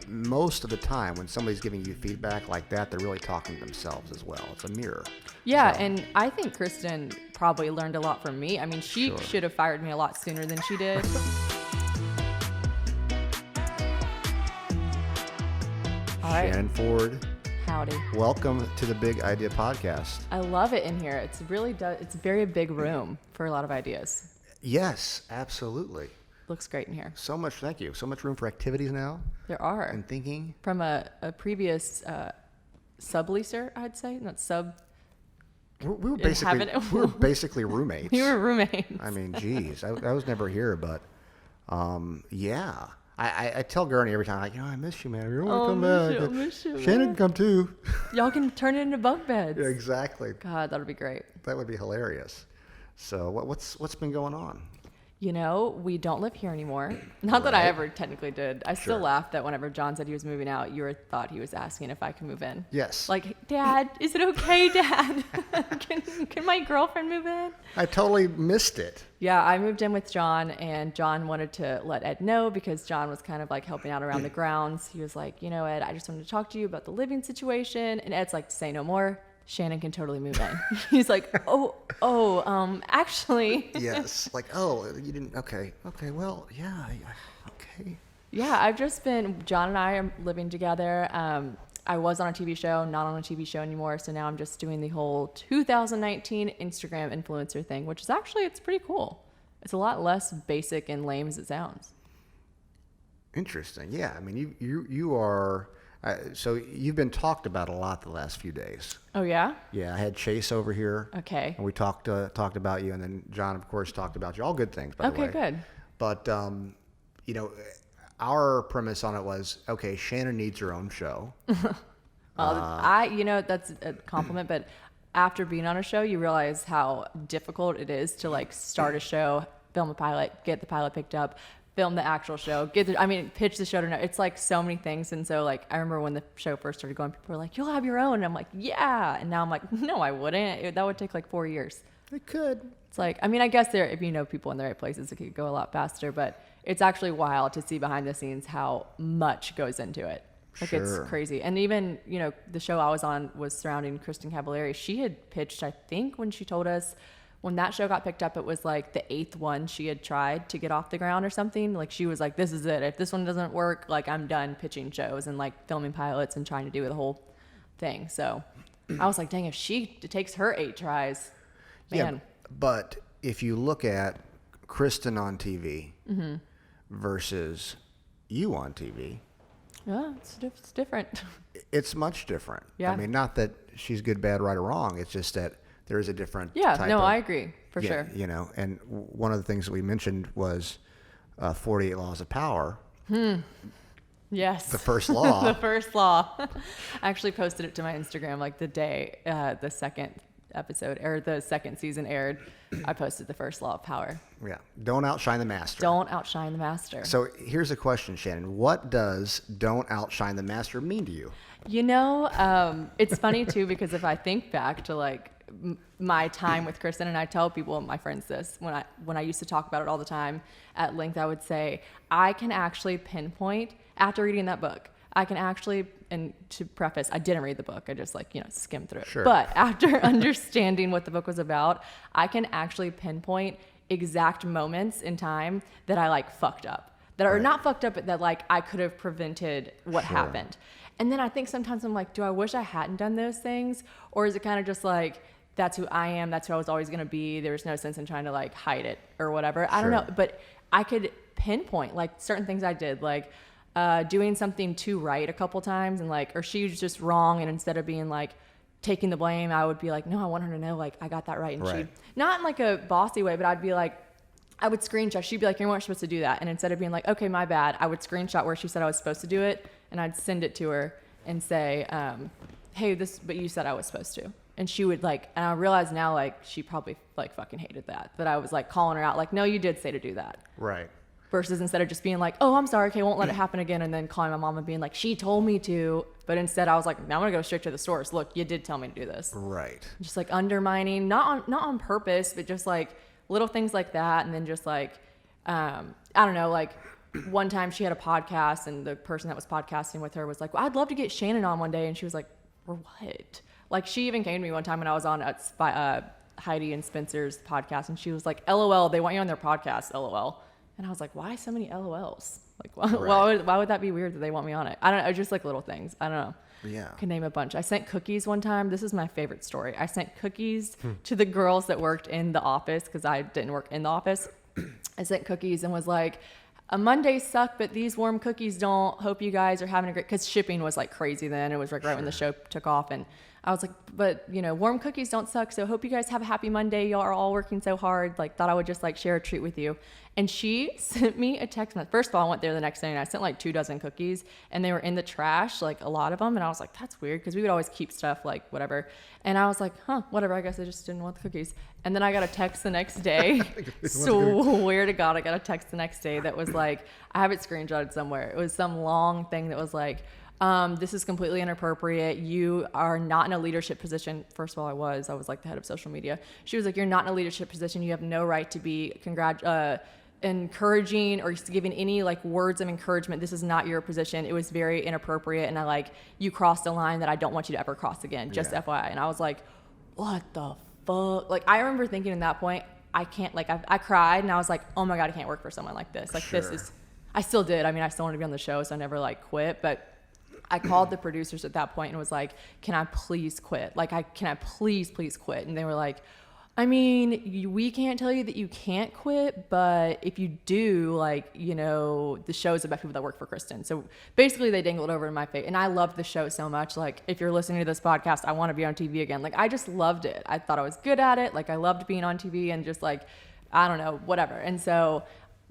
most of the time when somebody's giving you feedback like that, they're really talking to themselves as well. It's a mirror. Yeah, So, and I think Kristen probably learned a lot from me. I mean, she Sure. should have fired me a lot sooner than she did. All right. Shannon Ford, Howdy. welcome to the Big Idea Podcast. I love it in here. It's a very big room for a lot of ideas. Yes, absolutely. Looks great in here. So much, thank you. So much room for activities now There are. and thinking. From a previous subleaser, I'd say. Not sub. We were Inhabitant. basically roommates. We were roommates. I mean, geez, I was never here, but yeah. I tell Gurney every time, like, I miss you, man. You want to come back? miss you, Shannon, man. come too. Y'all can turn it into bunk beds. Yeah, exactly. God, that'll be great. That would be hilarious. So what's been going on? You know, we don't live here anymore. Not that I Right. I technically did. I still Sure. laughed that whenever John said he was moving out, thought he was asking if I could move in. Yes. Like, Dad, is it okay, Dad? can my girlfriend move in? I totally missed it. Yeah, I moved in with John, and John wanted to let Ed know because John was kind of like helping out around the grounds. He was like, Ed, I just wanted to talk to you about the living situation. And Ed's like, say no more. Shannon can totally move in. He's like, actually. Yes. Like, oh, you didn't. Okay. Well, yeah. Okay. Yeah, John and I are living together. I was on a TV show, not on a TV show anymore. So now I'm just doing the whole 2019 Instagram influencer thing, which is it's pretty cool. It's a lot less basic and lame as it sounds. Interesting. Yeah. I mean, you are. So you've been talked about a lot the last few days. Oh, yeah? Yeah, I had Chase over here. Okay. And we talked about you, and then John, of course, talked about you. All good things, by the way. Okay, good. But our premise on it was, okay, Shannon needs her own show. That's a compliment, but after being on a show, you realize how difficult it is to like start a show, film a pilot, get the pilot picked up, film the actual show, pitch the show to know. It's like so many things. And so like, I remember when the show first started going, people were like, you'll have your own. And I'm like, yeah. And now I'm like, no, I wouldn't. That would take like 4 years. It could. It's like, I guess if you know people in the right places, it could go a lot faster, but it's actually wild to see behind the scenes how much goes into it. Like Sure. It's crazy. And even, the show I was on was surrounding Very Cavallari. She had pitched, I think when she told us, when that show got picked up, it was like the 8th one she had tried to get off the ground or something. Like she was like, this is it. If this one doesn't work, like I'm done pitching shows and like filming pilots and trying to do the whole thing. So I was like, dang, if it takes her 8 tries, man. Yeah, but if you look at Kristen on TV Mm-hmm. versus you on TV, Yeah, it's different. it's much different. Yeah. I mean, not that she's good, bad, right, or wrong. It's just that there is a different Yeah, type no, of, I agree for yeah, sure. And one of the things that we mentioned was 48 Laws of Power. Yes. The first law. The first law. I actually posted it to my Instagram like the day the second episode or the second season aired. I posted the first law of power. Yeah. Don't outshine the master. Don't outshine the master. So here's a question, Shannon. What does don't outshine the master mean to you? It's funny too because if I think back to like my time with Kristen, and I tell people, my friends, this when I used to talk about it all the time at length, I would say I can actually pinpoint after reading that book. I can actually, and to preface, I didn't read the book. I just skimmed through it. Sure. But after understanding what the book was about, I can actually pinpoint exact moments in time that I fucked up. That are Right. not fucked up, but that I could have prevented what Sure. happened. And then I think sometimes I'm like, do I wish I hadn't done those things? Or is it kind of just like, that's who I am, that's who I was always going to be, there's no sense in trying to hide it or whatever. I don't Sure. know, but I could pinpoint certain things I did, doing something too right a couple times and or she was just wrong, and instead of being taking the blame, I would be like, no, I want her to know I got that right. And Right. she, not in a bossy way, but I'd be like, I would screenshot. She'd be like, you weren't supposed to do that. And instead of being like, okay, my bad, I would screenshot where she said I was supposed to do it, and I'd send it to her and say, hey, but you said I was supposed to. And she would and I realize now she probably fucking hated that I was calling her out no, you did say to do that. Right. Versus instead of just being oh, I'm sorry, okay, won't let it happen again, and then calling my mom and being she told me to. But instead I was like, now I'm gonna go straight to the source. Look, you did tell me to do this. Right. Just undermining, not on purpose, but just little things like that. And then just I don't know, one time she had a podcast, and the person that was podcasting with her was like, well, I'd love to get Shannon on one day. And she was like, for what? Like, she even came to me one time when I was on Heidi and Spencer's podcast, and she was like, LOL, they want you on their podcast, LOL. And I was like, why so many LOLs? Like, why would that be weird that they want me on it? I don't know. Just like little things. I don't know. Yeah. I can name a bunch. I sent cookies one time. This is my favorite story. I sent cookies to the girls that worked in the office, because I didn't work in the office. I sent cookies and was like, Mondays suck, but these warm cookies don't. Hope you guys are having a great, because shipping was like crazy then. It was like right when the show took off. And I was like, but warm cookies don't suck. So hope you guys have a happy Monday. Y'all are all working so hard. Like, thought I would just like share a treat with you. And she sent me a text message. First of all, I went there the next day and I sent like 24 cookies, and they were in the trash, like a lot of them. And I was like, that's weird, because we would always keep stuff like whatever. And I was like, whatever. I guess I just didn't want the cookies. And then I got a text the next day. Swear to God, I got a text the next day that was like, I have it screenshotted somewhere. It was some long thing that was like, this is completely inappropriate. You are not in a leadership position. First of all, I was like the head of social media. She was like, you're not in a leadership position. You have no right to be encouraging or giving any like words of encouragement. This is not your position. It was very inappropriate. And you crossed a line that I don't want you to ever cross again. Just FYI. And I was like, what the fuck? Like, I remember thinking at that point, I can't, like, I cried, and I was like, oh my God, I can't work for someone like this. Like, this is, I still did. I mean, I still wanted to be on the show, so I never like quit, but I called the producers at that point and was like, can I please quit? Like, can I please quit? And they were like, I mean, we can't tell you that you can't quit, but if you do, like, the show is about people that work for Kristen. So basically they dangled over in my face, and I loved the show so much. Like, if you're listening to this podcast, I want to be on TV again. Like, I just loved it. I thought I was good at it. Like, I loved being on TV and just like, I don't know, whatever. And so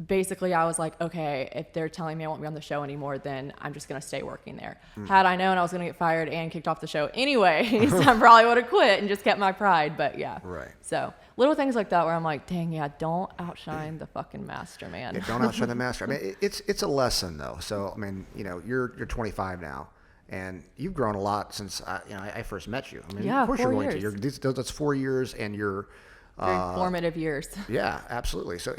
basically I was like, okay, if they're telling me I won't be on the show anymore, then I'm just going to stay working there. Had I known I was going to get fired and kicked off the show anyway, I probably would have quit and just kept my pride. But yeah. Right. So little things like that where I'm like, dang, yeah, don't outshine the fucking master, man. Yeah, don't outshine the master. I mean, it's a lesson though. So, I mean, you're 25 now, and you've grown a lot since I first met you. I mean, yeah, of course 4 you're going years. to. That's 4 years, and you're very formative years. Yeah, absolutely. So,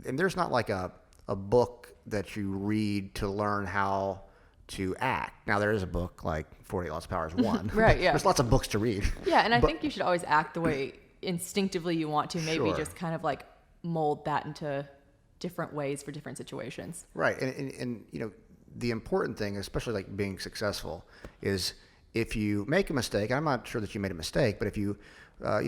and there's not like a book that you read to learn how to act. Now, there is a book like 48 Laws of Power is one. Right, yeah. There's lots of books to read. Yeah, and I think you should always act the way instinctively you want to. Maybe Sure. just kind of like mold that into different ways for different situations. Right. And the important thing, especially like being successful, is if you make a mistake, I'm not sure that you made a mistake, but if you I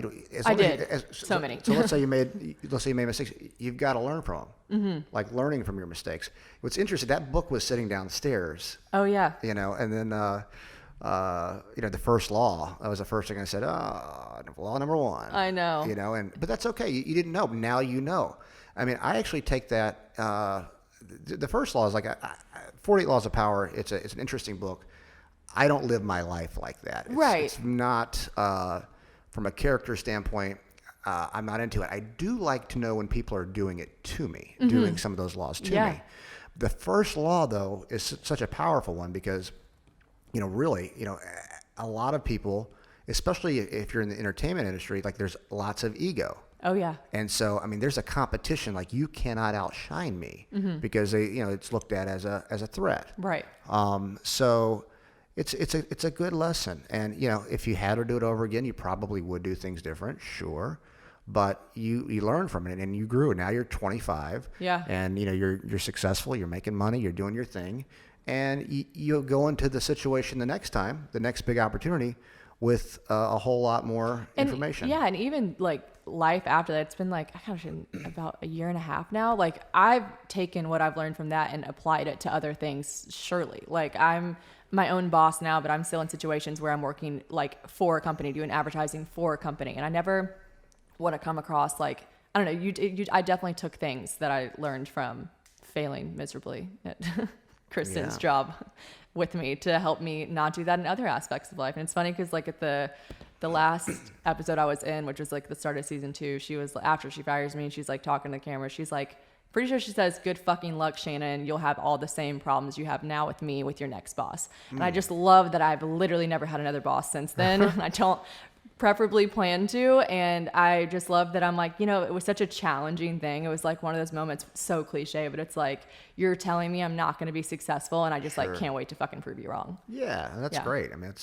did. So many. So let's say you made mistakes. You've got to learn from them. Mm-hmm. Like learning from your mistakes. What's interesting, that book was sitting downstairs. Oh yeah. And then the first law. That was the first thing I said. Law number 1. I know. But that's okay. You didn't know. Now you know. I mean, I actually take that. The first law is like 48 Laws of Power. It's an interesting book. I don't live my life like that. It's not. From a character standpoint, I'm not into it. I do like to know when people are doing it to me, doing some of those laws to me. The first law, though, is such a powerful one because, really, a lot of people, especially if you're in the entertainment industry, like there's lots of ego. Oh, yeah. And so, I mean, there's a competition, like you cannot outshine me because it's looked at as a threat. Right. So it's a good lesson. And, if you had to do it over again, you probably would do things different, sure. But you learn from it and you grew. Now you're 25. Yeah. And, you're successful, you're making money, you're doing your thing. And you'll go into the situation the next time, the next big opportunity, with a whole lot more information. Yeah, and even like life after that, it's been like, about a year and a half now. Like I've taken what I've learned from that and applied it to other things, surely. Like I'm my own boss now, but I'm still in situations where I'm working like for a company, doing advertising for a company. And I never want to come across like, I don't know, I definitely took things that I learned from failing miserably at Kristen's job with me to help me not do that in other aspects of life. And it's funny because like at the last episode I was in, which was like the start of season 2, she was, after she fires me, and she's like talking to the camera, she's like, pretty sure she says, good fucking luck, Shannon. You'll have all the same problems you have now with me with your next boss. And I just love that I've literally never had another boss since then. preferably plan to. And I just love that I'm like, it was such a challenging thing. It was like one of those moments, so cliche, but it's like, you're telling me I'm not going to be successful. And I just like, can't wait to fucking prove you wrong. Yeah, that's great. I mean,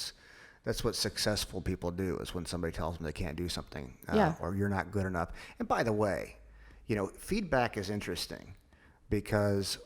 that's what successful people do, is when somebody tells them they can't do something or you're not good enough. And by the way, feedback is interesting because,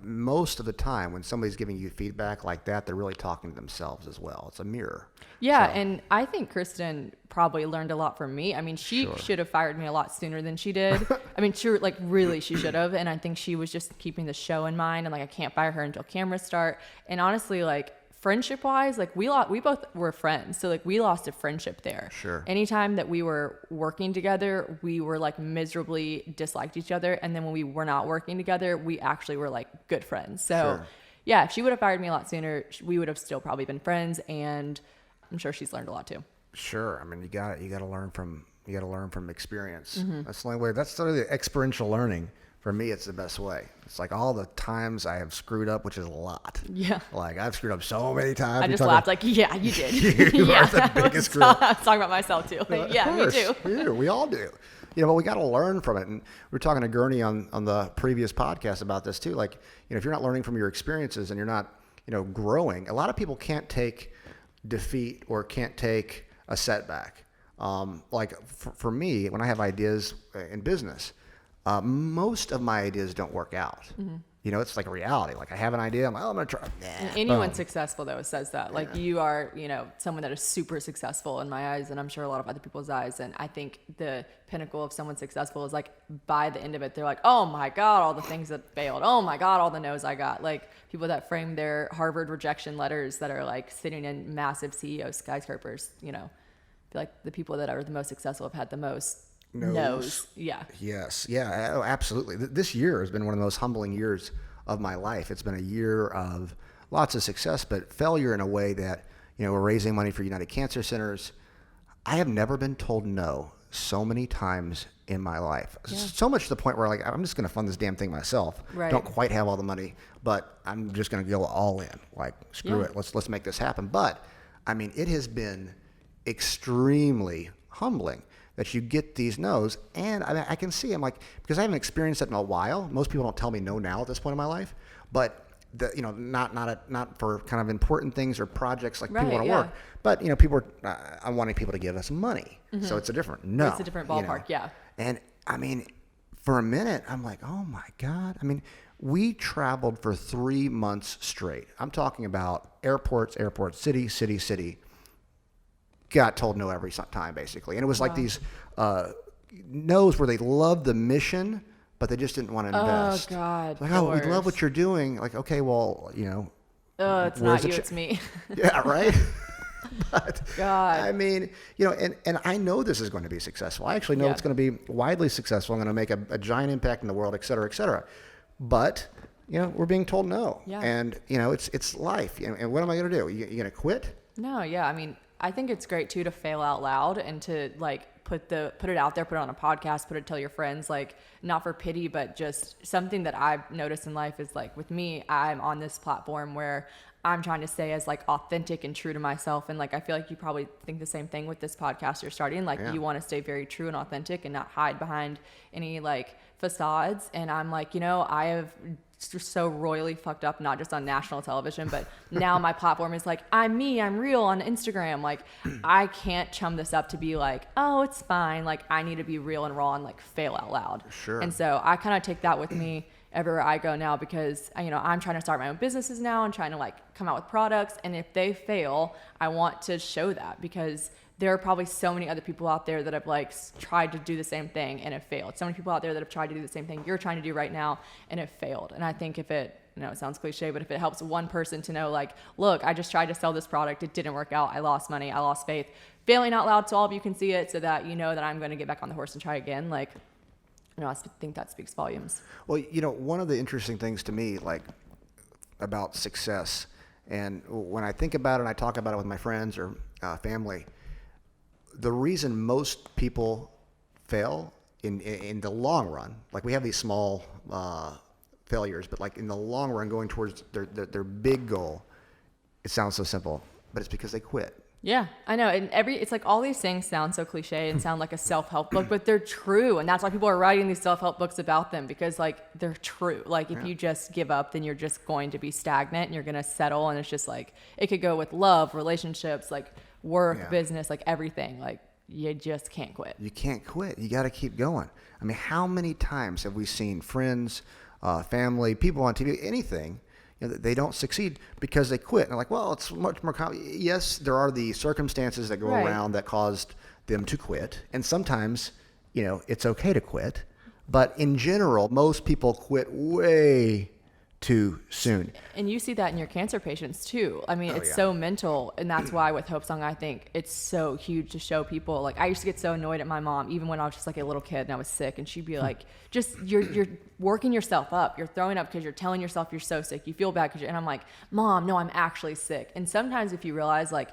most of the time when somebody's giving you feedback like that, they're really talking to themselves as well. It's a mirror. Yeah. So. And I think Kristen probably learned a lot from me. I mean, she should have fired me a lot sooner than she did. I mean, really, she should have. And I think she was just keeping the show in mind. And like, I can't fire her until cameras start. And honestly, like, friendship wise, like we both were friends. So like we lost a friendship there. Sure. Anytime that we were working together, we were like miserably disliked each other. And then when we were not working together, we actually were like good friends. So yeah, if she would have fired me a lot sooner, we would have still probably been friends. And I'm sure she's learned a lot too. Sure. I mean, you got to learn from experience. That's the only way. That's sort of the experiential learning. For me, it's the best way. It's like all the times I have screwed up, which is a lot. Yeah. Like I've screwed up so many times. I just laughed like, yeah, you did. You are the biggest screw up. I was talking about myself too. Yeah, me too. We all do. But we got to learn from it. And we were talking to Gurney on the previous podcast about this too. Like, if you're not learning from your experiences and you're not, growing, a lot of people can't take defeat or can't take a setback. Like for me, when I have ideas in business, most of my ideas don't work out. It's like a reality. Like I have an idea, I'm like, I'm going to try. And anyone successful though says that. Like you are, someone that is super successful in my eyes, and I'm sure a lot of other people's eyes. And I think the pinnacle of someone successful is like by the end of it, they're like, oh my God, all the things that failed. Oh my God, all the no's I got. Like people that frame their Harvard rejection letters that are like sitting in massive CEO skyscrapers, I feel like the people that are the most successful have had the most knows. Yeah. Yes. Yeah. Oh, absolutely. This year has been one of the most humbling years of my life. It's been a year of lots of success, but failure in a way that, we're raising money for United Cancer Centers. I have never been told no so many times in my life. Yeah. So much to the point where like, I'm just going to fund this damn thing myself. Right. Don't quite have all the money, but I'm just going to go all in. Like, screw it. Let's make this happen. But I mean, it has been extremely humbling that you get these no's, and I can see, I'm like, because I haven't experienced it in a while. Most people don't tell me no now at this point in my life, but not for kind of important things or projects like people want to work, but people are, I'm wanting people to give us money, so it's a different no. It's a different ballpark, yeah. And I mean, for a minute, I'm like, oh my God. I mean, we traveled for 3 months straight. I'm talking about airports, city. Got told no every time, basically. And it was like these no's where they loved the mission, but they just didn't want to invest. Oh, God. Like, we love what you're doing. Like, okay, well, it's not you, it's me. Yeah, right? But, God. I mean, and I know this is going to be successful. I actually know it's going to be widely successful. I'm going to make a giant impact in the world, et cetera, et cetera. But, we're being told no. Yeah. And, it's life. And what am I going to do? You going to quit? No, yeah. I mean, I think it's great too to fail out loud and to like put it out there, put it on a podcast, tell your friends, like not for pity, but just something that I've noticed in life is like with me, I'm on this platform where I'm trying to stay as like authentic and true to myself. And like, I feel like you probably think the same thing with this podcast you're starting. Like you want to stay very true and authentic and not hide behind any like facades. And I'm like, I have so royally fucked up, not just on national television, but now my platform is like, I'm me, I'm real on Instagram. Like I can't chum this up to be like, oh, it's fine. Like I need to be real and raw and like fail out loud. Sure. And so I kind of take that with me everywhere I go now because, I'm trying to start my own businesses now and trying to like come out with products. And if they fail, I want to show that because there are probably so many other people out there that have like tried to do the same thing and have failed. So many people out there that have tried to do the same thing you're trying to do right now and have failed. And I think if it, it sounds cliche, but if it helps one person to know like, look, I just tried to sell this product. It didn't work out. I lost money. I lost faith. Failing out loud so all of you can see it so that you know that I'm going to get back on the horse and try again. Like, I think that speaks volumes. Well, one of the interesting things to me, like about success, and when I think about it and I talk about it with my friends or family, the reason most people fail in the long run, like we have these small failures, but like in the long run going towards their big goal, it sounds so simple, but it's because they quit. Yeah, I know. And it's like all these things sound so cliche and sound like a self-help book, but they're true. And that's why people are writing these self-help books about them, because like they're true. Like if you just give up, then you're just going to be stagnant and you're going to settle. And it's just like, it could go with love, relationships, like work, business, like everything. Like you just can't quit. You can't quit. You got to keep going. I mean, how many times have we seen friends, family, people on TV, anything, they don't succeed because they quit. And they're like, well, it's much more common. Yes, there are the circumstances that go around that caused them to quit. And sometimes, it's okay to quit. But in general, most people quit way too soon. And you see that in your cancer patients too. I mean, it's so mental. And that's why with Hope Song, I think it's so huge to show people. Like I used to get so annoyed at my mom, even when I was just like a little kid and I was sick, and she'd be like, just, you're working yourself up. You're throwing up because you're telling yourself you're so sick. You feel bad and I'm like, Mom, no, I'm actually sick. And sometimes if you realize like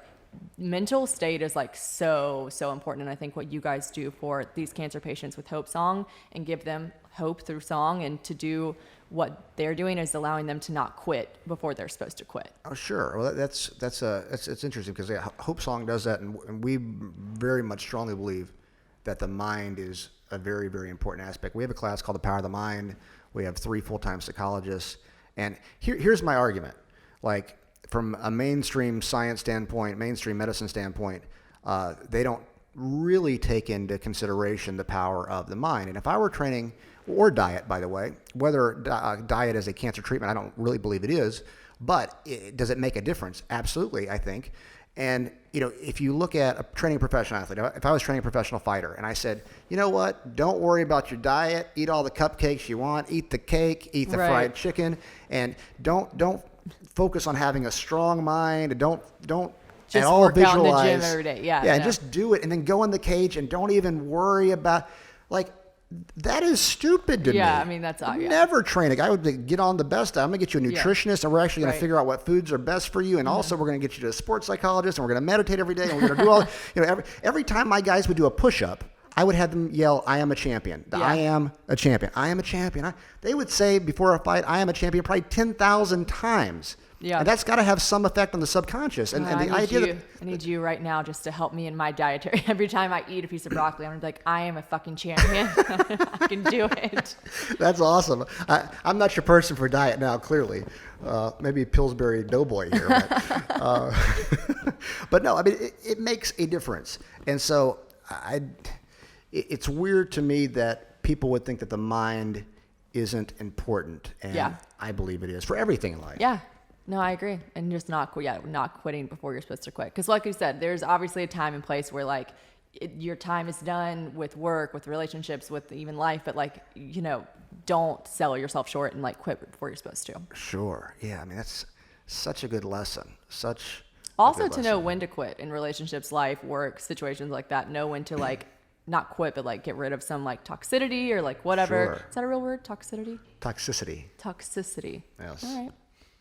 mental state is like so important. And I think what you guys do for these cancer patients with Hope Song and give them hope through song, and to do what they're doing is allowing them to not quit before they're supposed to quit. Oh, sure. Well, that's it's interesting because Hope Song does that, and we very much strongly believe that the mind is a very, very important aspect. We have a class called The Power of the Mind. We have 3 full-time psychologists, and here's my argument. Like from a mainstream science standpoint, mainstream medicine standpoint, they don't really take into consideration the power of the mind. And if I were training, or diet, by the way, whether diet is a cancer treatment, I don't really believe it is, but does it make a difference? Absolutely, I think. And, if you look at a training professional athlete, if I was training a professional fighter and I said, you know what, don't worry about your diet, eat all the cupcakes you want, eat the cake, eat the fried chicken, and don't focus on having a strong mind, and don't just at all work visualize. out in the gym every day. Yeah, and just do it, and then go in the cage and don't even worry about, like, that is stupid to me. Yeah, I mean, that's all. Never train a guy. I would get on the best. I'm going to get you a nutritionist, and we're actually going to figure out what foods are best for you. And also, we're going to get you to a sports psychologist, and we're going to meditate every day, and we're going to do all. Every time my guys would do a push-up, I would have them yell, "I am a champion. I am a champion. I am a champion." They would say before a fight, "I am a champion," probably 10,000 times. Yeah, and that's got to have some effect on the subconscious. And the idea I need you right now just to help me in my dietary. Every time I eat a piece of broccoli, I'm gonna be like, I am a fucking champion. I can do it. That's awesome. I'm not your person for diet now, clearly. Maybe Pillsbury Doughboy here. But no, I mean, it makes a difference. And so it's weird to me that people would think that the mind isn't important. And I believe it is for everything in life. Yeah. No, I agree. And just not quitting before you're supposed to quit. Because like you said, there's obviously a time and place where like your time is done with work, with relationships, with even life. But like, don't sell yourself short and like quit before you're supposed to. Sure. Yeah. I mean, that's such a good lesson. Also to know when to quit in relationships, life, work, situations like that. Know when to like not quit, but like get rid of some like toxicity or like whatever. Sure. Is that a real word? Toxicity? Toxicity. Yes. All right.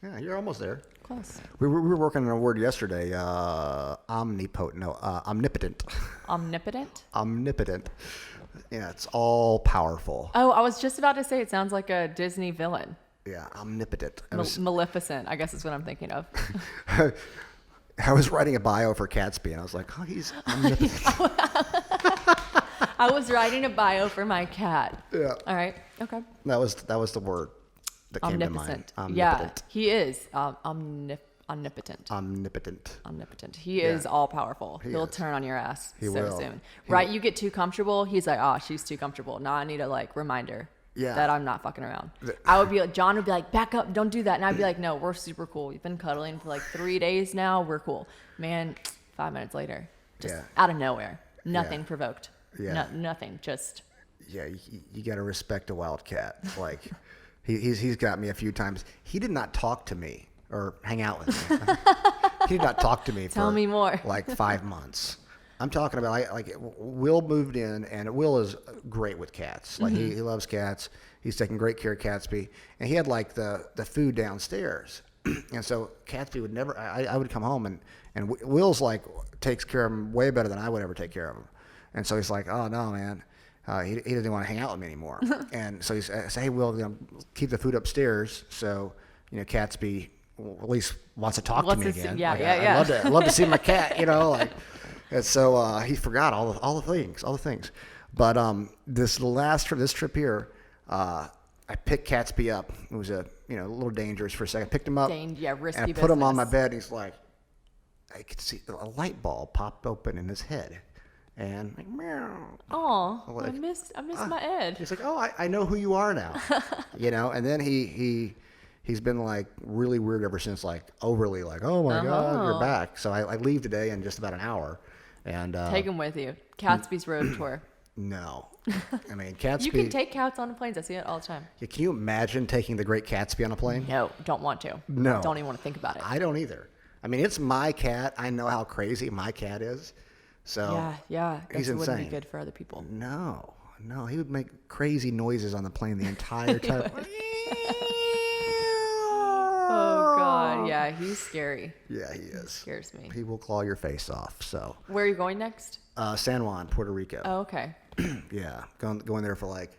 Yeah, you're almost there. Close. We were working on a word yesterday. Omnipotent. No, omnipotent. Omnipotent? Omnipotent. Yeah, it's all powerful. Oh, I was just about to say it sounds like a Disney villain. Yeah, omnipotent. Maleficent, I guess is what I'm thinking of. I was writing a bio for Catsby, and I was like, oh, he's omnipotent. I was writing a bio for my cat. Yeah. All right. Okay. That was the word that came to mind. Omnipotent. Yeah, he is omnipotent. Omnipotent. He is all powerful. He'll turn on your ass will. soon. Right? You get too comfortable. He's like, oh, she's too comfortable. Now I need a like reminder that I'm not fucking around. I would be like, John would be like, back up, don't do that. And I'd be like, no, we're super cool. We've been cuddling for like 3 days now. We're cool. Man, 5 minutes later, just out of nowhere, nothing provoked. Yeah. Nothing. Just. Yeah, you got to respect a wild cat. Like. He's got me a few times. He did not talk to me or hang out with me. He did not talk to me Tell me more. like 5 months. I'm talking about like Will moved in, and Will is great with cats. Like he loves cats. He's taking great care of Catsby, and he had like the food downstairs, and so Catsby would never. I would come home and Will's like takes care of him way better than I would ever take care of him, and so he's like, oh no, man. He doesn't want to hang out with me anymore. And so he said, hey, Will, keep the food upstairs so, Catsby at least wants to talk to me again. Yeah, like, yeah. I'd love to see my cat, like, and so he forgot all the things. But this trip here, I picked Catsby up. It was a little dangerous for a second. I picked him up, Risky and I put him on my bed. And he's like, I could see a light bulb popped open in his head, and like, meow. Oh, like, I missed my Ed. He's like, oh, I know who you are now, And then he's been like really weird ever since, like overly like, oh my God, you're back. So I leave today in just about an hour, and take him with you. Catsby's road tour. No, I mean Catsby. You can take cats on planes. I see it all the time. Yeah, can you imagine taking the great Catsby on a plane? No, don't want to. No, don't even want to think about it. I don't either. I mean, it's my cat. I know how crazy my cat is. So yeah, he's insane. Wouldn't be good for other people. No, he would make crazy noises on the plane the entire time. Oh God, yeah, he's scary. Yeah, he is. Scares me. He will claw your face off. So where are you going next? San Juan, Puerto Rico. Oh, okay. Yeah, going there for like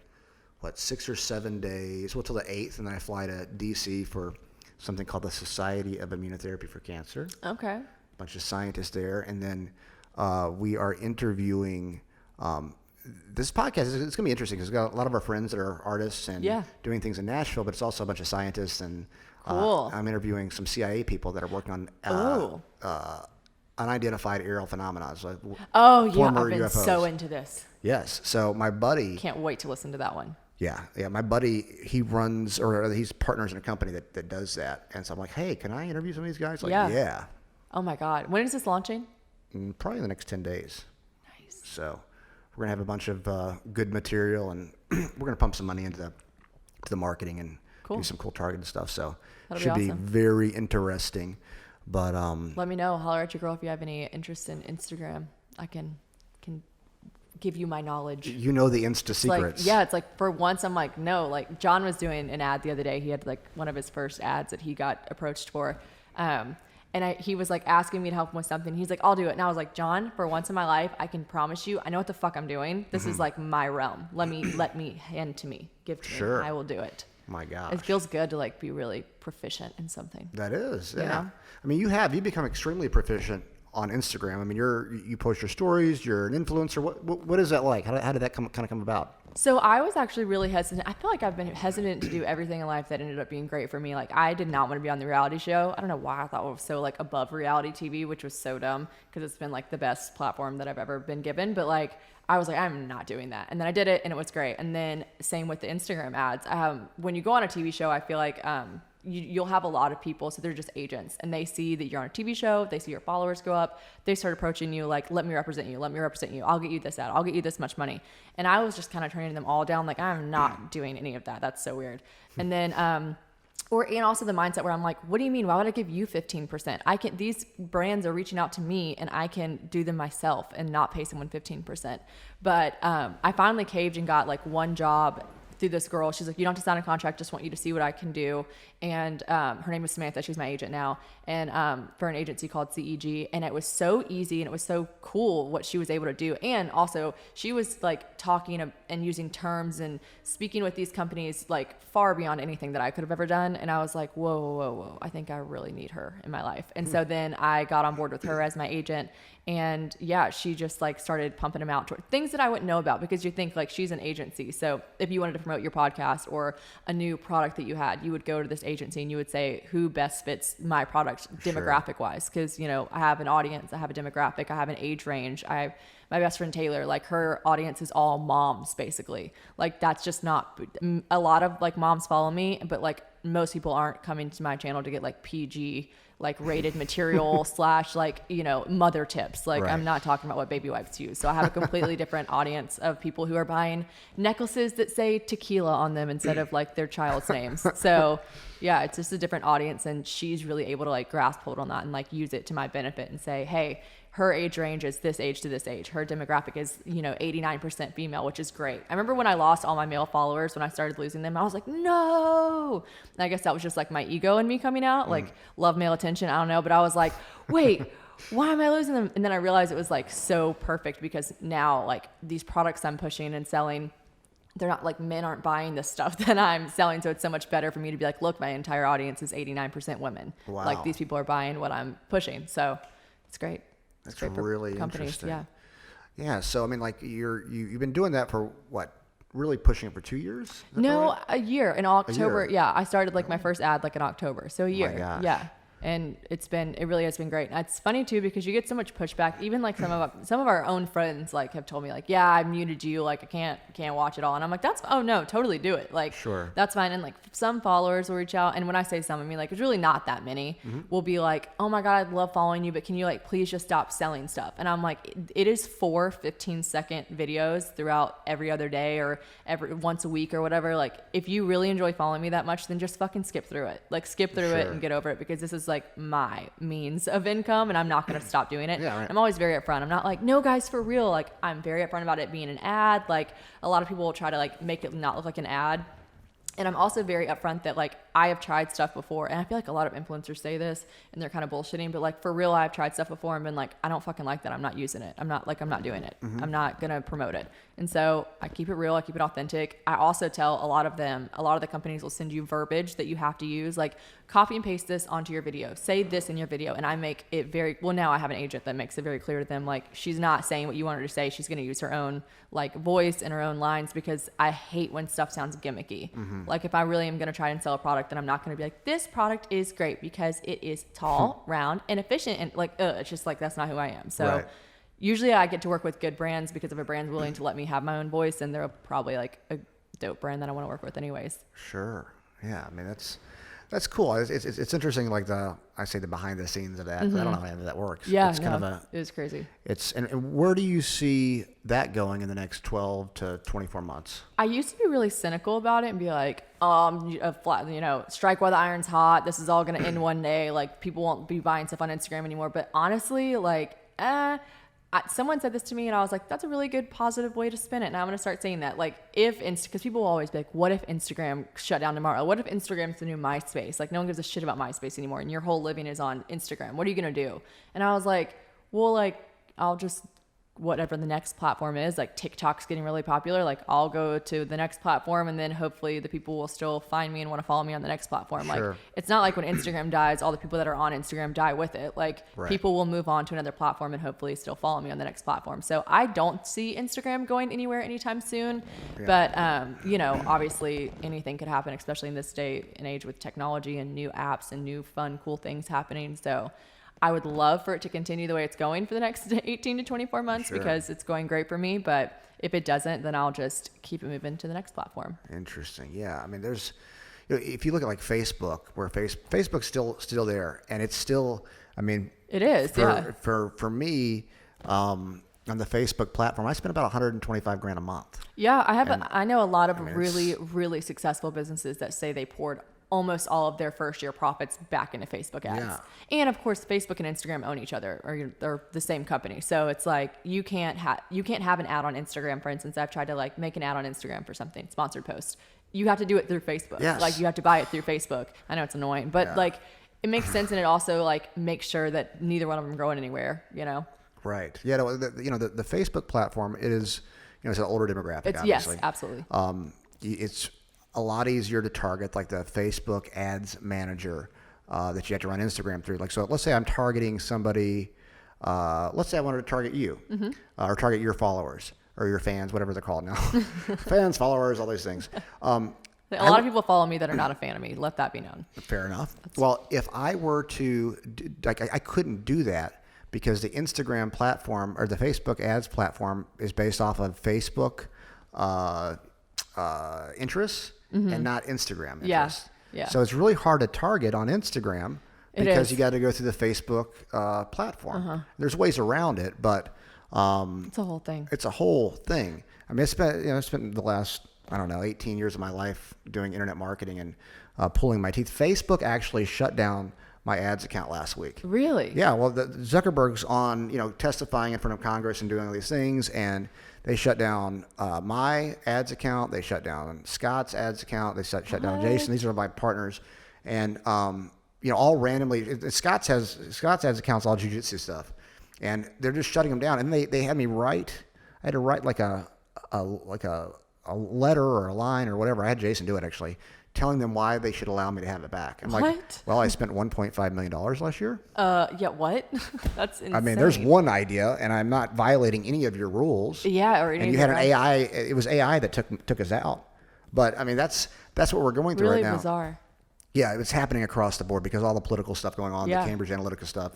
6 or 7 days. Well, till the 8th, and then I fly to DC for something called the Society of Immunotherapy for Cancer. Okay. A bunch of scientists there, and then we are interviewing. This podcast it's going to be interesting because we've got a lot of our friends that are artists and doing things in Nashville, but it's also a bunch of scientists, and cool. I'm interviewing some CIA people that are working on unidentified aerial phenomena. So I've been UFOs. so into this. Yes. So my buddy. Can't wait to listen to that one. Yeah. My buddy, he's partners in a company that does that. And so I'm like, hey, can I interview some of these guys? Like, yeah. Oh my God. When is this launching? Probably in the next 10 days. Nice. So we're going to have a bunch of good material, and we're going to pump some money into the marketing and do some cool targeted stuff. So it should be very interesting. But let me know. Holler at your girl if you have any interest in Instagram. I can give you my knowledge. The Insta secrets. It's like for once I'm like, no, like John was doing an ad the other day. He had like one of his first ads that he got approached for. And he was like asking me to help him with something. He's like, I'll do it. And I was like, John, for once in my life, I can promise you, I know what the fuck I'm doing. This is like my realm. Let me hand to me, give to me. I will do it. My God. It feels good to like be really proficient in something. That is, yeah. I mean, you've become extremely proficient on Instagram. I mean, you post your stories. You're an influencer. What is that like? How did that kind of come about? So I was actually really hesitant. I feel like I've been hesitant to do everything in life that ended up being great for me. Like I did not want to be on the reality show. I don't know why I thought it was so like above reality TV, which was so dumb because it's been like the best platform that I've ever been given. But like I was like, I'm not doing that. And then I did it and it was great. And then same with the Instagram ads. When you go on a TV show, I feel like you'll have a lot of people, so they're just agents, and they see that you're on a TV show, they see your followers go up, they start approaching you like, let me represent you, I'll get you this ad, I'll get you this much money. And I was just kind of turning them all down, like I'm not doing any of that, that's so weird. And then and also the mindset where I'm like, what do you mean, why would I give you 15%? These brands are reaching out to me and I can do them myself and not pay someone 15%. But I finally caved and got like one job through this girl. She's like, you don't have to sign a contract, just want you to see what I can do. And her name is Samantha. She's my agent now. And for an agency called CEG. And it was so easy and it was so cool what she was able to do. And also she was like talking and using terms and speaking with these companies like far beyond anything that I could have ever done. And I was like, whoa. I think I really need her in my life. And so then I got on board with her as my agent. And yeah, she just like started pumping them out to things that I wouldn't know about, because you think like she's an agency. So if you wanted to promote your podcast or a new product that you had, you would go to this agency and you would say who best fits my product demographic wise. Cause I have an audience, I have a demographic, I have an age range. My best friend Taylor, like her audience is all moms basically. Like that's just not, a lot of like moms follow me, but like most people aren't coming to my channel to get like PG like rated material / like, mother tips. Like I'm not talking about what baby wipes use. So I have a completely different audience of people who are buying necklaces that say tequila on them instead of like their child's names. So yeah, it's just a different audience, and she's really able to like grasp hold on that and like use it to my benefit and say, hey, her age range is this age to this age. Her demographic is, 89% female, which is great. I remember when I lost all my male followers, when I started losing them, I was like, no. And I guess that was just like my ego in me coming out, like love male attention. I don't know. But I was like, wait, why am I losing them? And then I realized it was like so perfect, because now like these products I'm pushing and selling, they're not like, men aren't buying the stuff that I'm selling. So it's so much better for me to be like, look, my entire audience is 89% women. Wow. Like these people are buying what I'm pushing. So it's great. That's great really for companies. interesting. Yeah. Yeah. So, I mean, like you've been doing that for what? Really pushing it for 2 years? Is that No, right? a year in October. year. Yeah. I started like my first ad like in October. So a year. gosh. Yeah. And it really has been great. And it's funny too, because you get so much pushback. Even like some of our own friends like have told me like, yeah, I muted you. Like I can't watch it all. And I'm like, oh no, totally do it. Like, Sure. That's fine. And like some followers will reach out. And when I say some, I mean like, it's really not that many will be like, oh my God, I love following you, but can you like, please just stop selling stuff? And I'm like, it is 4 15-second videos throughout every other day or every once a week or whatever. Like if you really enjoy following me that much, then just fucking skip through it. Like skip through it Sure. and get over it, because this is like my means of income and I'm not going to stop doing it. Yeah, right. I'm always very upfront. I'm not like, no guys, for real. Like I'm very upfront about it being an ad. Like a lot of people will try to like make it not look like an ad. And I'm also very upfront that like I have tried stuff before, and I feel like a lot of influencers say this and they're kind of bullshitting, but like for real, I've tried stuff before and been like, I don't fucking like that. I'm not using it. I'm not doing it. I'm not going to promote it. And so I keep it real. I keep it authentic. I also tell a lot of the companies will send you verbiage that you have to use, like copy and paste this onto your video, say this in your video. And I make it now I have an agent that makes it very clear to them, like she's not saying what you want her to say. She's going to use her own like voice and her own lines, because I hate when stuff sounds gimmicky. Like if I really am going to try and sell a product, then I'm not going to be like, this product is great because it is tall, round, and efficient. And like, it's just like, that's not who I am. So Right. usually I get to work with good brands because if a brand's willing to let me have my own voice, and they're probably like a dope brand that I want to work with anyways. Sure. Yeah. I mean, that's cool. It's interesting. Like the behind the scenes of that. I don't know how that works. Yeah, It's kind of it was crazy. and where do you see that going in the next 12 to 24 months? I used to be really cynical about it and be like, strike while the iron's hot. This is all going to end one day. Like people won't be buying stuff on Instagram anymore. But honestly, like, someone said this to me and I was like, that's a really good positive way to spin it. And I'm going to start saying that. Like because people will always be like, what if Instagram shut down tomorrow? What if Instagram's the new MySpace? Like no one gives a shit about MySpace anymore and your whole living is on Instagram. What are you going to do? And I was like, well, like I'll just, whatever the next platform is, like TikTok's getting really popular. Like I'll go to the next platform and then hopefully the people will still find me and want to follow me on the next platform. Sure. Like it's not like when Instagram dies, all the people that are on Instagram die with it. Like Right. people will move on to another platform and hopefully still follow me on the next platform. So I don't see Instagram going anywhere anytime soon, but obviously anything could happen, especially in this day and age with technology and new apps and new fun, cool things happening. So I would love for it to continue the way it's going for the next 18 to 24 months Sure. because it's going great for me. But if it doesn't, then I'll just keep it moving to the next platform. Interesting. Yeah. I mean, there's, if you look at like Facebook, where Facebook's still there, and it's still, I mean, It is, yeah. For me, on the Facebook platform, I spend about 125 grand a month. Yeah, I know a lot of really, really successful businesses that say they poured almost all of their first year profits back into Facebook ads. Yeah. And of course, Facebook and Instagram own each other, or they're the same company. So it's like you can't have an ad on Instagram. For instance, I've tried to like make an ad on Instagram for something, sponsored post. You have to do it through Facebook. Yes. Like you have to buy it through Facebook. I know it's annoying, but like it makes sense, and it also like makes sure that neither one of them are going anywhere. Right. Yeah. No, the Facebook platform, it is, it's an older demographic. Obviously. Yes, absolutely. It's a lot easier to target, like the Facebook ads manager that you have to run Instagram through. Like, so let's say I'm targeting somebody. Let's say I wanted to target you, or target your followers or your fans, whatever they're called now. Fans, followers, all these things. A lot of people follow me that are not a fan of me. Let that be known. Fair enough. Well, if I were to, I couldn't do that because the Instagram platform or the Facebook ads platform is based off of Facebook interests and not Instagram interests. Yeah. So it's really hard to target on Instagram because you got to go through the Facebook platform. There's ways around it, but It's a whole thing. it's a whole thing. I mean, I spent the last, 18 years of my life doing internet marketing and pulling my teeth. Facebook actually shut down my ads account last week. Really? Yeah, well, Zuckerberg's on, testifying in front of Congress and doing all these things, and they shut down my ads account. They shut down Scott's ads account. They shut down Jason. These are my partners, and all randomly. Scott's ads accounts all jiu-jitsu stuff, and they're just shutting them down. And they had me write. I had to write like a a letter or a line or whatever. I had Jason do it actually, telling them why they should allow me to have it back. I'm like, What? well, I spent $1.5 million last year. Yeah, what? That's insane. I mean, there's one idea, and I'm not violating any of your rules. Yeah, or any and of you had your an AI. It was AI that took us out. But I mean, that's what we're going through really right now. bizarre. Yeah, it's happening across the board because all the political stuff going on, Yeah. the Cambridge Analytica stuff.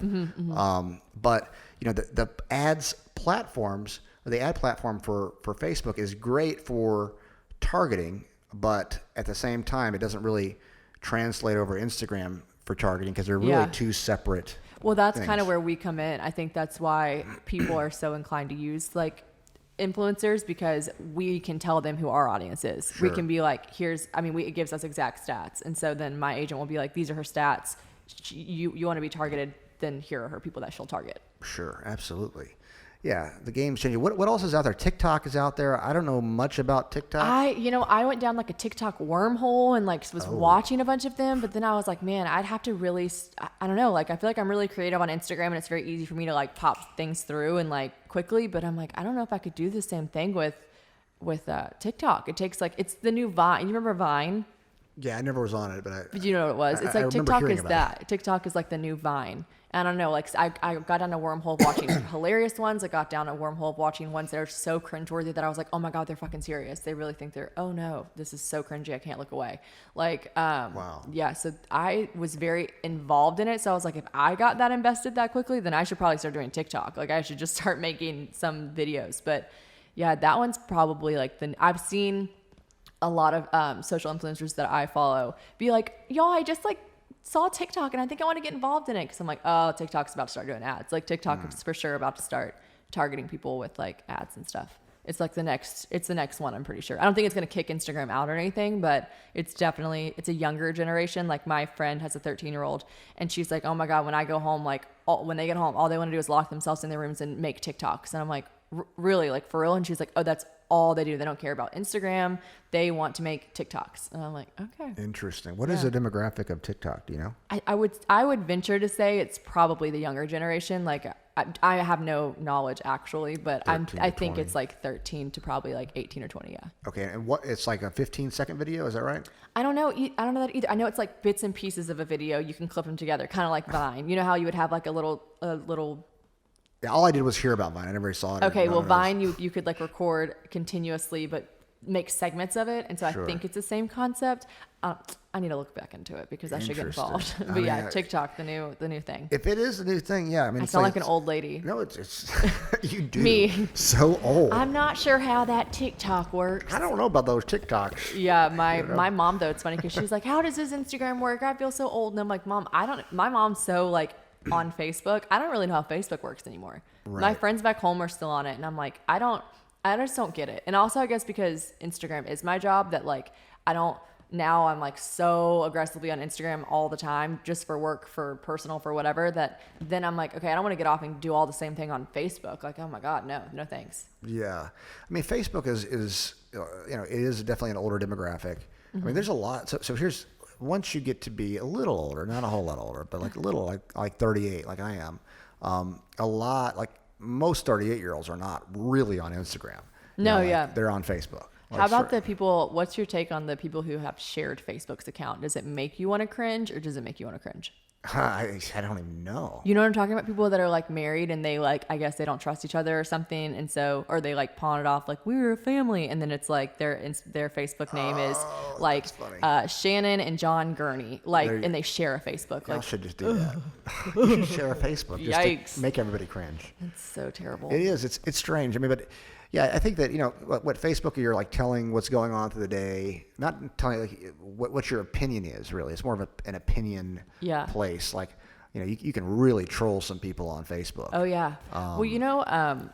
But you know, the ads platforms, the ad platform for Facebook is great for targeting, but at the same time, it doesn't really translate over Instagram for targeting because they're really Yeah. two separate. Well, that's things. kind of where we come in. I think that's why people are so inclined to use like influencers, because we can tell them who our audience is. Sure. We can be like, it gives us exact stats. And so then my agent will be like, these are her stats. You want to be targeted, then here are her people that she'll target. Sure, absolutely. Yeah, the game's changing. What else is out there? TikTok is out there. I don't know much about TikTok. I went down like a TikTok wormhole and like was watching a bunch of them, but then I was like, man, I'd have to really, I don't know, like I feel like I'm really creative on Instagram and it's very easy for me to like pop things through and like quickly, but I'm like, I don't know if I could do the same thing with TikTok. It takes like, it's the new Vine. You remember Vine? Yeah, I never was on it, but You know what it was? It's like remember TikTok hearing is about that. TikTok is like the new Vine. I don't know, like I got down a wormhole of watching hilarious ones. I got down a wormhole of watching ones that are so cringeworthy that I was like, oh my God, they're fucking serious. They really think oh no, this is so cringy, I can't look away. Like, Wow. Yeah, so I was very involved in it. So I was like, if I got that invested that quickly, then I should probably start doing TikTok. Like I should just start making some videos. But yeah, that one's probably like I've seen a lot of social influencers that I follow be like, yo, I just like saw TikTok and I think I want to get involved in it, because I'm like, oh, TikTok's about to start doing ads. Like TikTok is for sure about to start targeting people with like ads and stuff. It's like the next one, I'm pretty sure. I don't think it's going to kick Instagram out or anything, but it's a younger generation. Like my friend has a 13-year-old and she's like, oh my God, when I go home, like when they get home, all they want to do is lock themselves in their rooms and make TikToks. And I'm like, really, like for real? And she's like, oh, that's all they do. They don't care about Instagram. They want to make TikToks. And I'm like, okay. Interesting. What is the demographic of TikTok? Do you know? I would venture to say it's probably the younger generation. Like I have no knowledge actually, but I think it's like 13 to probably like 18 or 20. Yeah. Okay. And it's like a 15-second video. Is that right? I don't know. I don't know that either. I know it's like bits and pieces of a video. You can clip them together, kind of like Vine. You know how you would have like a little. Yeah, all I did was hear about Vine. I never saw it. Okay, well, Vine, you could like record continuously, but make segments of it. And so I think it's the same concept. I need to look back into it because I should get involved. But yeah, TikTok, the new thing. If it is the new thing, yeah. I mean, I sound like an old lady. No, it's you do. Me. So old. I'm not sure how that TikTok works. I don't know about those TikToks. Yeah, my mom though, it's funny because she's like, how does this Instagram work? I feel so old. And I'm like, Mom, my mom's so like on Facebook. I don't really know how Facebook works anymore. Right. My friends back home are still on it. And I'm like, I just don't get it. And also I guess because Instagram is my job that like, now I'm like so aggressively on Instagram all the time just for work, for personal, for whatever, that then I'm like, okay, I don't want to get off and do all the same thing on Facebook. Like, oh my God, no thanks. Yeah. I mean, Facebook is it is definitely an older demographic. I mean, there's a lot. So here's, once you get to be a little older, not a whole lot older, but like a little, like 38, like I am, a lot, like most 38-year-olds are not really on Instagram. No, like, yeah. They're on Facebook. Like, How about the people, what's your take on the people who have shared Facebook's account? Does it make you want to cringe or does it make you want to cringe? I don't even know. You know what I'm talking about? People that are like married and they like, I guess they don't trust each other or something. And so, or they like pawn it off like we were a family. And then it's like their Facebook name is like Shannon and John Gurney. Like, and they share a Facebook. Y'all Like, should just do that. You should share a Facebook just Yikes. to make everybody cringe. it's so terrible. It is. It's strange. I mean, but yeah, I think that, what Facebook, you're like telling what's going on through the day, not telling like what your opinion is really. It's more of an opinion place. Like, you can really troll some people on Facebook. Oh yeah. Well,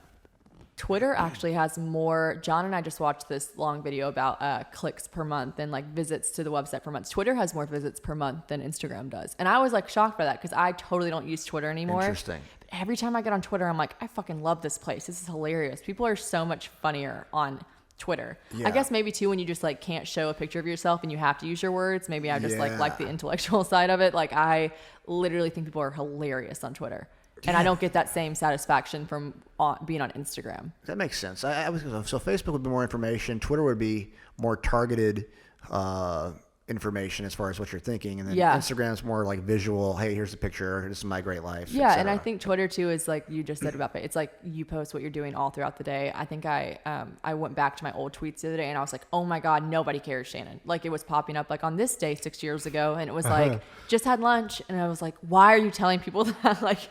Twitter actually has more. John and I just watched this long video about clicks per month and like visits to the website per month. Twitter has more visits per month than Instagram does. And I was like shocked by that because I totally don't use Twitter anymore. Interesting. But every time I get on Twitter, I'm like, I fucking love this place. This is hilarious. People are so much funnier on Twitter. Yeah. I guess maybe too when you just like can't show a picture of yourself and you have to use your words. Maybe I just like the intellectual side of it. Like I literally think people are hilarious on Twitter. And I don't get that same satisfaction from being on Instagram. That makes sense. So Facebook would be more information. Twitter would be more targeted information as far as what you're thinking, and then Instagram's more like visual. Hey, here's the picture. This is my great life. Yeah, and I think Twitter too is like you just said about it. It's like you post what you're doing all throughout the day. I think I went back to my old tweets the other day and I was like, oh my god, nobody cares, Shannon. Like it was popping up like on this day 6 years ago, and it was like just had lunch, and I was like, why are you telling people that? Like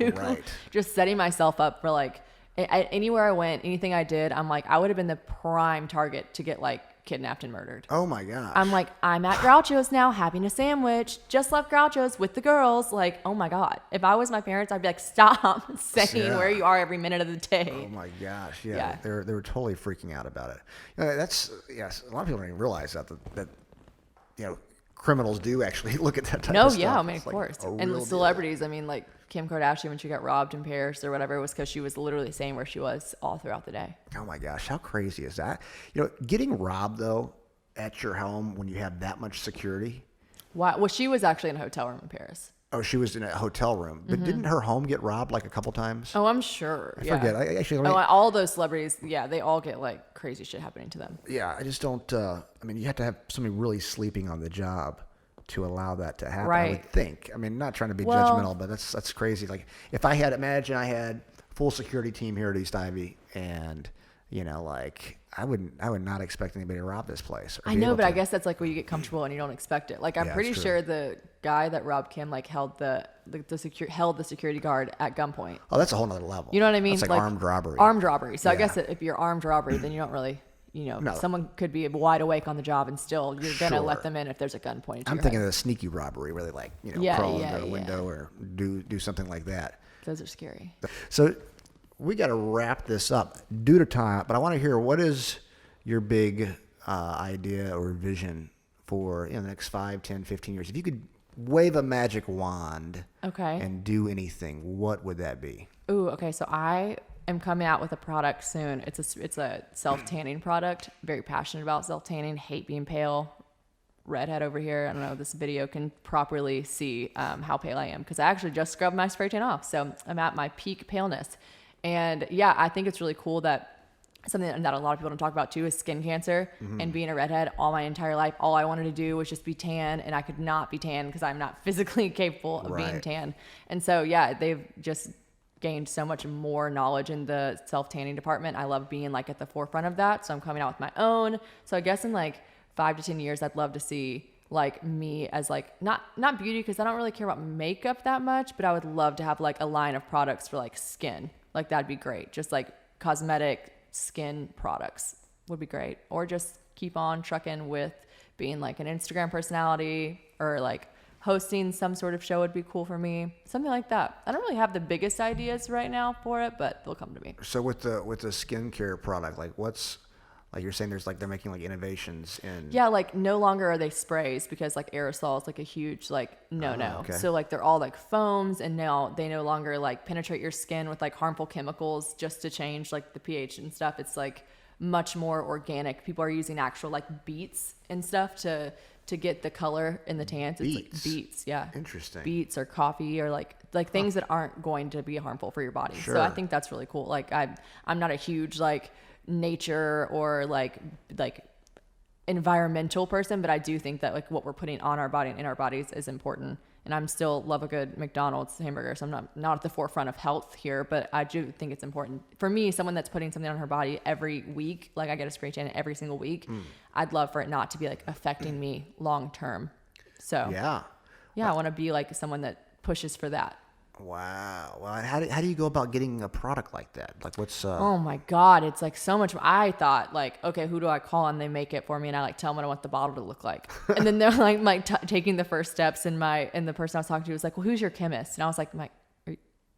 just setting myself up for like anywhere I went, anything I did, I'm like I would have been the prime target to get like kidnapped and murdered. Oh my gosh. I'm like, I'm at Groucho's now having a sandwich. Just left Groucho's with the girls. Like, oh my God. If I was my parents, I'd be like, stop saying where you are every minute of the day. Oh my gosh. Yeah. They were totally freaking out about it. You know, a lot of people don't even realize that you know, criminals do actually look at that type of stuff. I mean, of course. And the celebrities, I mean, like Kim Kardashian, when she got robbed in Paris or whatever, it was because she was literally saying where she was all throughout the day. Oh my gosh, how crazy is that? You know, getting robbed though at your home when you have that much security. Why? Well, she was actually in a hotel room in Paris. Oh, she was in a hotel room, but didn't her home get robbed like a couple times? Oh, I'm sure. I forget. All those celebrities, they all get like crazy shit happening to them. Yeah, I just don't. I mean, you have to have somebody really sleeping on the job to allow that to happen. Right. I would think. I mean, not trying to be judgmental, but that's crazy. Like if I had full security team here at East Ivy, and you know, like I would not expect anybody to rob this place. I know, but I guess that's like where you get comfortable and you don't expect it. Like I'm pretty sure the guy that robbed Kim like held the security guard at gunpoint. Oh, that's a whole nother level. You know what I mean? That's like armed robbery. Armed robbery. So I guess if you're armed robbery, then you don't really. You know, someone could be wide awake on the job and still you're going to let them in if there's a gun pointed to I'm your thinking head. of a sneaky robbery where they like, you know, crawl into a window or do something like that. Those are scary. So we got to wrap this up due to time, but I want to hear what is your big idea or vision for the next 5, 10, 15 years? If you could wave a magic wand and do anything, what would that be? Ooh, okay. So I am coming out with a product soon. It's a self-tanning product. Very passionate about self-tanning. Hate being pale. Redhead over here. I don't know if this video can properly see how pale I am because I actually just scrubbed my spray tan off. So I'm at my peak paleness. And yeah, I think it's really cool that something that a lot of people don't talk about too is skin cancer. And being a redhead all my entire life, all I wanted to do was just be tan, and I could not be tan because I'm not physically capable of being tan. And so yeah, they've just gained so much more knowledge in the self-tanning department. I love being like at the forefront of that. So I'm coming out with my own. So I guess in like 5 to 10 years, I'd love to see like me as like, not beauty, because I don't really care about makeup that much, but I would love to have like a line of products for like skin. Like that'd be great. Just like cosmetic skin products would be great. Or just keep on trucking with being like an Instagram personality or like hosting some sort of show would be cool for me. Something like that. I don't really have the biggest ideas right now for it, but they'll come to me. So with the skincare product, like what's like you're saying there's like they're making like innovations in. Yeah, like no longer are they sprays because like aerosol is like a huge like no. Okay. So like they're all like foams, and now they no longer like penetrate your skin with like harmful chemicals just to change like the pH and stuff. It's like much more organic. People are using actual like beets and stuff to get the color in the tans. It's like beets, yeah. Interesting. Beets or coffee or like things that aren't going to be harmful for your body. Sure. So I think that's really cool. Like I'm not a huge like nature or like environmental person, but I do think that like what we're putting on our body and in our bodies is important. And I'm still love a good McDonald's hamburger, so I'm not at the forefront of health here, but I do think it's important. For me, someone that's putting something on her body every week, like I get a spray tan every single week, I'd love for it not to be like affecting me long term. So yeah, I want to be like someone that pushes for that. Wow. Well, how do you go about getting a product like that? Like what's Oh my God, it's like so much. I thought like, okay, who do I call? And they make it for me, and I like tell them what I want the bottle to look like. And then they're like taking the first steps, and the person I was talking to was like, well, who's your chemist? And I was like, oh my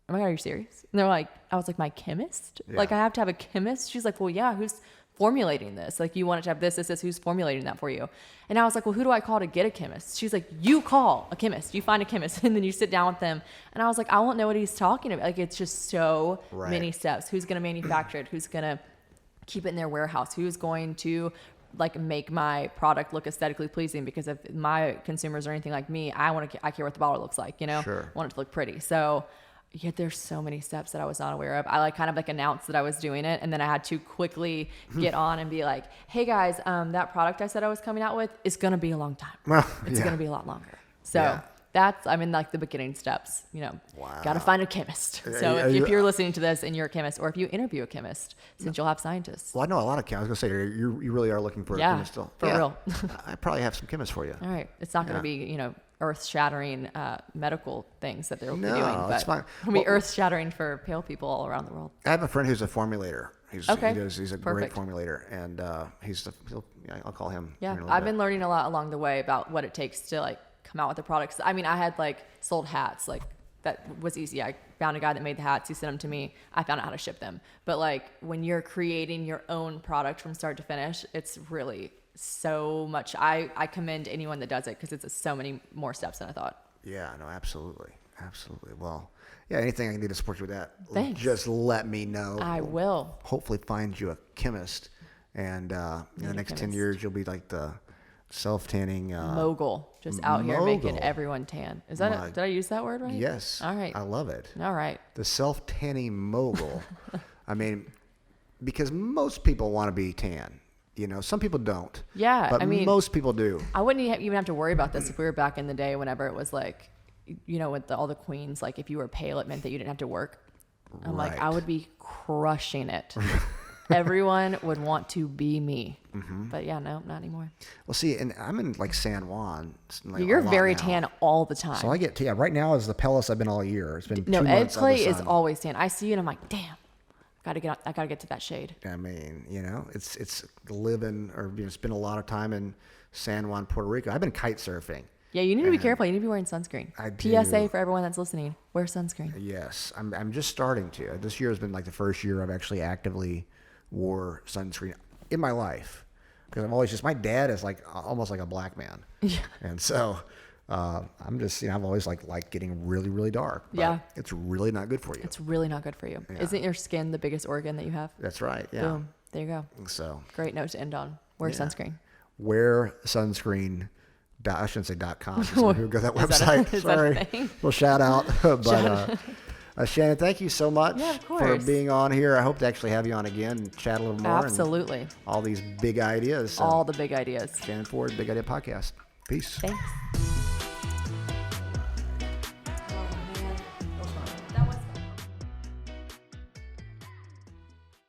God, are you serious? And they're like, I was like, my chemist? Yeah. Like I have to have a chemist? She's like, well, yeah, who's formulating this? Like you want it to have this, who's formulating that for you? And I was like, well, who do I call to get a chemist? She's like, you call a chemist, you find a chemist, and then you sit down with them. And I was like, I won't know what he's talking about. Like it's just so many steps. Who's going to manufacture it? Who's going to keep it in their warehouse? Who's going to like make my product look aesthetically pleasing? Because if my consumers are anything like me, I care what the bottle looks like, you know? Sure. I want it to look pretty. So Yeah, there's so many steps that I was not aware of. I like kind of like announced that I was doing it, and then I had to quickly get on and be like, "Hey guys, that product I said I was coming out with is gonna be a long time. Well, It's yeah. gonna be a lot longer." So Yeah. that's I'm in like the beginning steps. Wow. Gotta find a chemist. So if you're listening to this and you're a chemist, or if you interview a chemist, since you'll have scientists. Well, I know a lot of chemists. I was going to say, you really are looking for a Yeah, chemist still. for real. I probably have some chemists for you. All right, it's not gonna Yeah. be earth-shattering medical things that they'll be No, doing, but it's fine. it'll be Well- earth-shattering for pale people all around the world. I have a friend who's a formulator. He's a Perfect. great formulator, and I'll call him. Yeah, here in a little I've bit. been learning a lot along the way about what it takes to like come out with the products. I mean, I had like sold hats, like that was easy. I found a guy that made the hats. He sent them to me. I found out how to ship them. But like when you're creating your own product from start to finish, it's really so much. I commend anyone that does it because it's so many more steps than I thought. Yeah, no, absolutely. Well, yeah, anything I can do to support you with that, Thanks. just let me know. I will. Hopefully find you a chemist, and in the next 10 chemist. years, you'll be like the self-tanning. Mogul, just out here making mogul. everyone tan. Is that did I use that word right? Yes. All right. I love it. All right. The self-tanning mogul. I mean, because most people want to be tan. Some people don't. Yeah, But I mean, most people do. I wouldn't even have to worry about this if we were back in the day whenever it was like, with all the queens, like if you were pale, it meant that you didn't have to work. I'm like, I Right. would be crushing it. Everyone would want to be me. Mm-hmm. But yeah, no, not anymore. Well, see, and I'm in like San Juan. Like, You're a lot very now. tan all the time. So I get right now is the pellest I've been all year. It's been No, 2 Ed months out of Clay the is sun. always tan. I see you and I'm like, damn, I gotta get to that shade. I mean, it's living or spend a lot of time in San Juan, Puerto Rico. I've been kite surfing. Yeah, you need to be careful. You need to be wearing sunscreen. I do. PSA for everyone that's listening: wear sunscreen. Yes, I'm just starting to. This year has been like the first year I've actually actively wore sunscreen in my life, because I'm always just, my dad is like almost like a black man. Yeah. And so I'm just, I've always like getting really, really dark. But Yeah. it's really not good for you. It's really not good for you. Isn't your skin the biggest organ that you have? That's right. Yeah. Boom. There you go. So Great note to end on. Wear sunscreen. wear sunscreen. I shouldn't say .com. So go to that Is that a- website. is that a Sorry. thing? Well, shout out. But Shannon, thank you so much Yeah, of for course. being on here. I hope to actually have you on again and chat a little more. and Absolutely. all these big ideas. So, All the big ideas. Shannon Ford, Big Idea Podcast. Peace. Thanks.